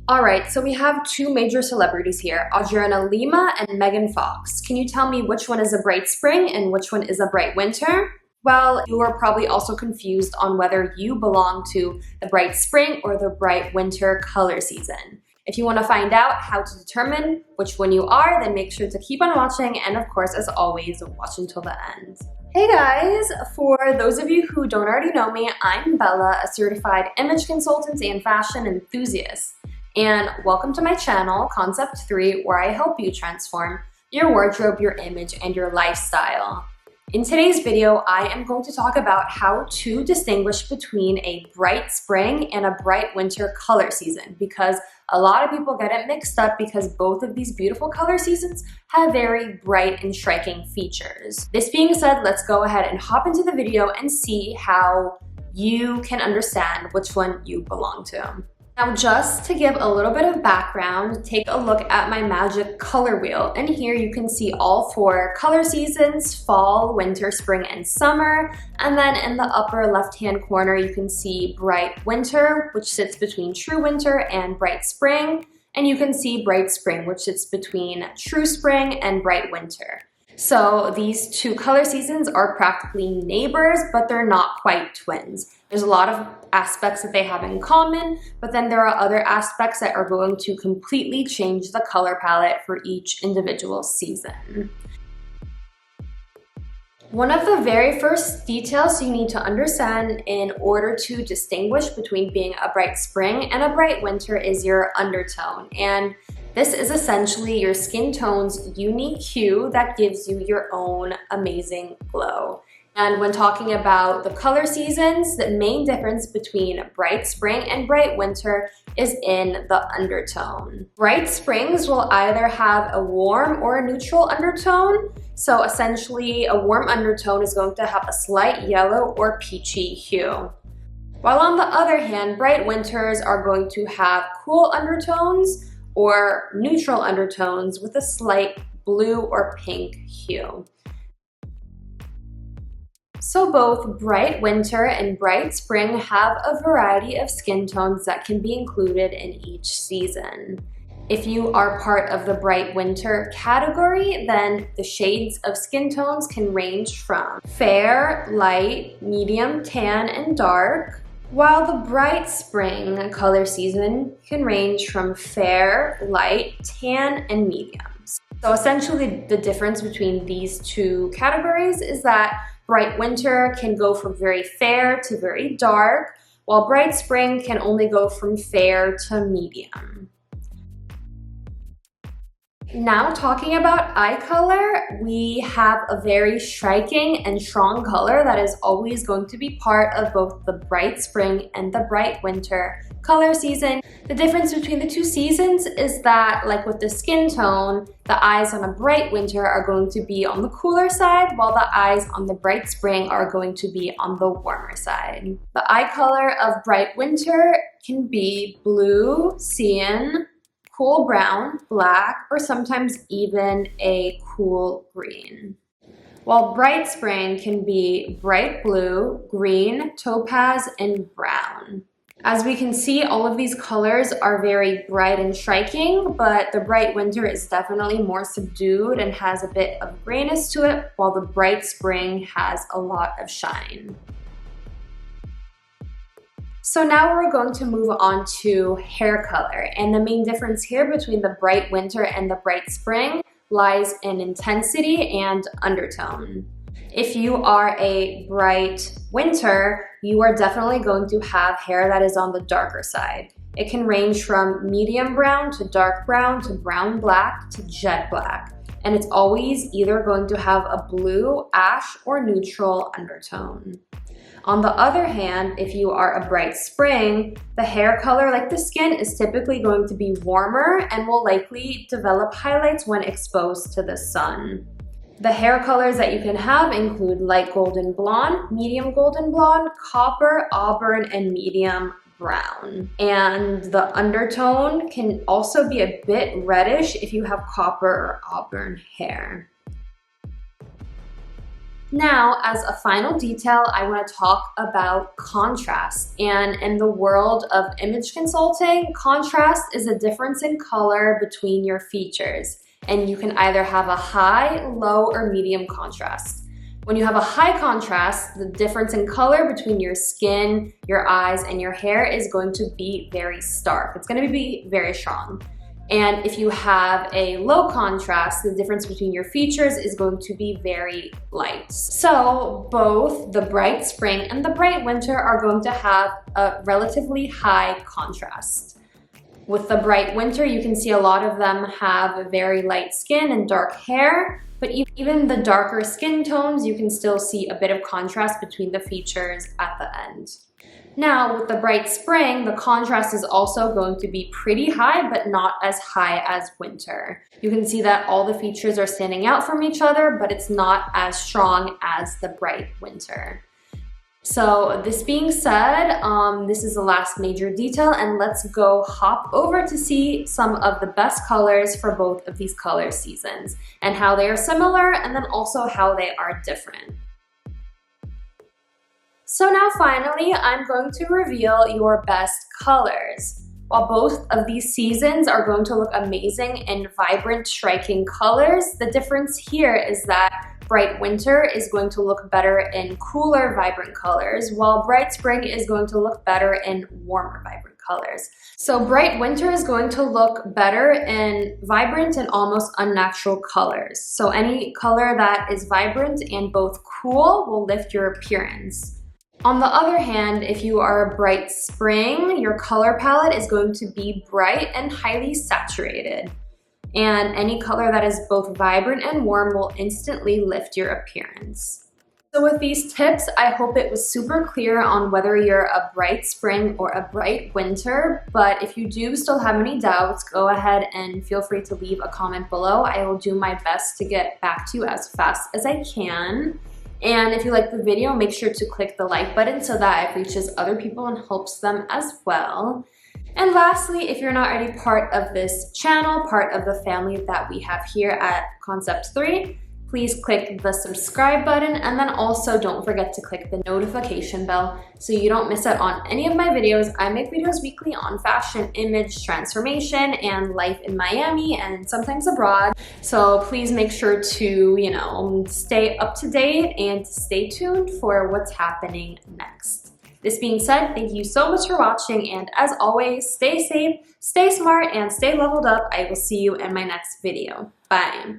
Alright, so we have two major celebrities here, Adriana Lima and Megan Fox. Can you tell me which one is a bright spring and which one is a bright winter? Well, you are probably also confused on whether you belong to the bright spring or the bright winter color season. If you want to find out how to determine which one you are, then make sure to keep on watching, and of course, as always, watch until the end. Hey guys! For those of you who don't already know me, I'm Bella, a certified image consultant and fashion enthusiast. And welcome to my channel, Concept3, where I help you transform your wardrobe, your image, and your lifestyle. In today's video, I am going to talk about how to distinguish between a bright spring and a bright winter color season, because a lot of people get it mixed up because both of these beautiful color seasons have very bright and striking features. This being said, let's go ahead and hop into the video and see how you can understand which one you belong to. Now, just to give a little bit of background, take a look at my magic color wheel. And here you can see all four color seasons: fall, winter, spring, and summer. And then in the upper left-hand corner, you can see bright winter, which sits between true winter and bright spring. And you can see bright spring, which sits between true spring and bright winter. So these two color seasons are practically neighbors, but they're not quite twins. There's a lot of aspects that they have in common, but then there are other aspects that are going to completely change the color palette for each individual season. One of the very first details you need to understand in order to distinguish between being a bright spring and a bright winter is your undertone. And this is essentially your skin tone's unique hue that gives you your own amazing glow. And when talking about the color seasons, the main difference between bright spring and bright winter is in the undertone. Bright springs will either have a warm or a neutral undertone. So essentially, a warm undertone is going to have a slight yellow or peachy hue. While on the other hand, bright winters are going to have cool undertones or neutral undertones with a slight blue or pink hue. So both bright winter and bright spring have a variety of skin tones that can be included in each season. If you are part of the bright winter category, then the shades of skin tones can range from fair, light, medium, tan, and dark, while the bright spring color season can range from fair, light, tan, and mediums. So essentially the difference between these two categories is that bright winter can go from very fair to very dark, while bright spring can only go from fair to medium. Now, talking about eye color, we have a very striking and strong color that is always going to be part of both the bright spring and the bright winter color season. The difference between the two seasons is that, like with the skin tone, the eyes on a bright winter are going to be on the cooler side, while the eyes on the bright spring are going to be on the warmer side. The eye color of bright winter can be blue, cyan, cool brown, black, or sometimes even a cool green. While bright spring can be bright blue, green, topaz, and brown. As we can see, all of these colors are very bright and striking, but the bright winter is definitely more subdued and has a bit of grayness to it, while the bright spring has a lot of shine. So now we're going to move on to hair color, and the main difference here between the bright winter and the bright spring lies in intensity and undertone. If you are a bright winter, you are definitely going to have hair that is on the darker side. It can range from medium brown to dark brown to brown black to jet black, and it's always either going to have a blue, ash, or neutral undertone. On the other hand, if you are a bright spring, the hair color, like the skin, is typically going to be warmer and will likely develop highlights when exposed to the sun. The hair colors that you can have include light golden blonde, medium golden blonde, copper, auburn, and medium brown. And the undertone can also be a bit reddish if you have copper or auburn hair. Now, as a final detail, I want to talk about contrast. And in the world of image consulting, contrast is a difference in color between your features. And you can either have a high, low, or medium contrast. When you have a high contrast, the difference in color between your skin, your eyes, and your hair is going to be very stark. It's going to be very strong. And if you have a low contrast, the difference between your features is going to be very light. So both the bright spring and the bright winter are going to have a relatively high contrast. With the bright winter, you can see a lot of them have very light skin and dark hair. But even the darker skin tones, you can still see a bit of contrast between the features at the end. Now, with the bright spring, the contrast is also going to be pretty high, but not as high as winter. You can see that all the features are standing out from each other, but it's not as strong as the bright winter. So this being said, this is the last major detail, and let's go hop over to see some of the best colors for both of these color seasons and how they are similar, and then also how they are different. So now finally, I'm going to reveal your best colors. While both of these seasons are going to look amazing in vibrant, striking colors, the difference here is that bright winter is going to look better in cooler, vibrant colors, while bright spring is going to look better in warmer, vibrant colors. So bright winter is going to look better in vibrant and almost unnatural colors. So any color that is vibrant and both cool will lift your appearance. On the other hand, if you are a bright spring, your color palette is going to be bright and highly saturated. And any color that is both vibrant and warm will instantly lift your appearance. So with these tips, I hope it was super clear on whether you're a bright spring or a bright winter, but if you do still have any doubts, go ahead and feel free to leave a comment below. I will do my best to get back to you as fast as I can. And if you like the video, make sure to click the like button so that it reaches other people and helps them as well. And lastly, if you're not already part of this channel, part of the family that we have here at concepthree, please click the subscribe button, and then also don't forget to click the notification bell so you don't miss out on any of my videos. I make videos weekly on fashion, image transformation, and life in Miami and sometimes abroad. So please make sure to, stay up to date and stay tuned for what's happening next. This being said, thank you so much for watching, and as always, stay safe, stay smart, and stay leveled up. I will see you in my next video. Bye.